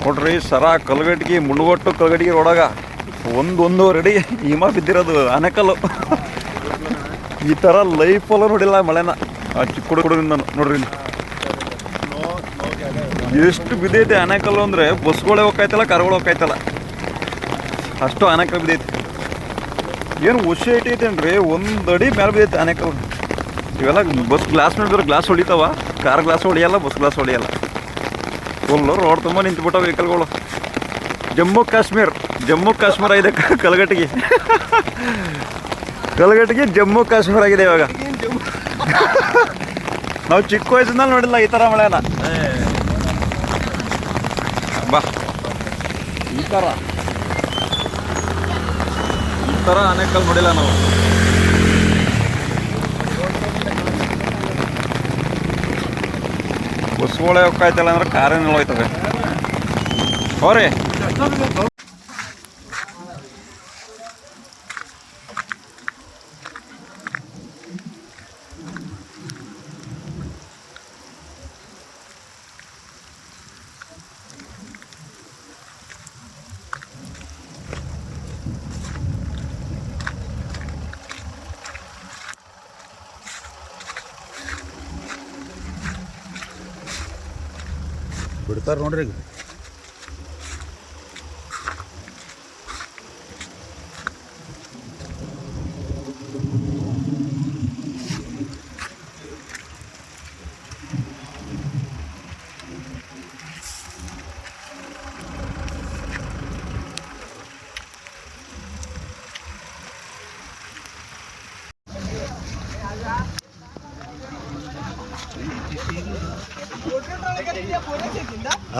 ನೋಡ್ರಿ ಸರ ಕಲ್ಗಟ್ಟಿಗೆ ಮುಣಗೊಟ್ಟು ಕಲ್ಗಟ್ಟಿಗೆ ರೋಡಾಗ ಒಂದೊಂದೂವರೆ ಅಡಿ ಹಿಮ ಬಿದ್ದಿರೋದು ಆನೆಕಲ್ಲು. ಈ ಥರ ಲೈಫಲ್ಲೂ ನೋಡಿಲ್ಲ ಮಳೆನ ಆ ಚಿಕ್ಕ ಹುಡುಗರಿಂದ. ನೋಡ್ರಿ ಇಲ್ಲಿ ಎಷ್ಟು ಬಿದ್ದೈತೆ ಆನೆಕಲ್ಲು ಅಂದರೆ ಬಸ್ಗಳೇ ಹೋಗ್ತಾಯ್ತಲ್ಲ, ಕಾರ್ಗಳು ಹೋಗ್ತಾಯ್ತಲ್ಲ, ಅಷ್ಟು ಆನೆಕಲ್ಲು ಬಿದ್ದೈತೆ. ಏನು ಹುಷಿ ಐತೈತೇನ್ರಿ, ಒಂದು ಅಡಿ ಮೇಲೆ ಬಿದ್ದೈತೆ ಆನೆಕಲ್ಲು. ಇವೆಲ್ಲ ಬಸ್ ಗ್ಲಾಸ್ ಮೇಲೆ ಗ್ಲಾಸ್ ಹೊಡಿತಾವ, ಕಾರ್ ಗ್ಲಾಸ್ ಹೊಡಿಯಲ್ಲ, ಬಸ್ ಗ್ಲಾಸ್ ಹೊಡಿಯಲ್ಲ. ಫುಲ್ಲು ರೋಡ್ ತುಂಬ ನಿಂತ್ಬಿಟ್ಟಾವ ವೆಹಿಕಲ್ಗಳು. ಜಮ್ಮು ಕಾಶ್ಮೀರ ಇದೆ ಕಲ್ಗಟ್ಟಿಗೆ. ಜಮ್ಮು ಕಾಶ್ಮೀರ ಆಗಿದೆ ಇವಾಗ. ನಾವು ಚಿಕ್ಕ ವಯಸ್ಸಿನಲ್ಲಿ ನೋಡಿಲ್ಲ ಈ ಥರ ಮಳೆನ. ಬಾ ಈ ಥರ ಆನೆಕಲ್ ನೋಡಿಲ್ಲ ನಾವು. ಬಸ್ಗಳೇ ಹೋಗ್ತಾಯ್ತಲ್ಲ ಅಂದ್ರೆ ಕಾರೇನೆಲ್ಲ ಹೋಯ್ತವೆ. ಅವ್ರಿ ಬಿಡ್ತಾರೆ ನೋಡ್ರಿ. ಈಗ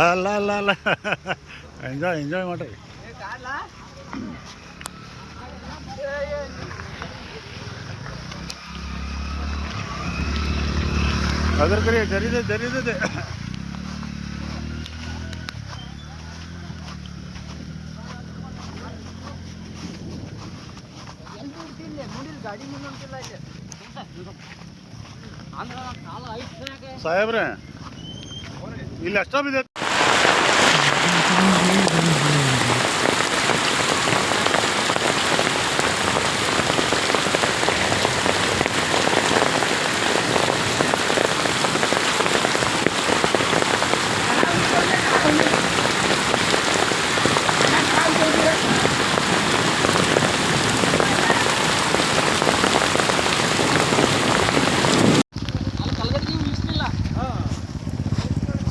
ಅಲ್ಲ ಎಂಜಾಯ್ ಮಾಡ್ರಿ. ಅದ್ರ ಕಡೆ ಜರಿದೆ ಸಾಹೇಬ್ರೆ ಇಲ್ಲಿ ಅಷ್ಟ ಬಿದ್ದ.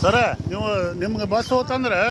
ಸರ ನೀವು ನಿಮ್ಗೆ ಬಸ್ ಹೋತಂದ್ರೆ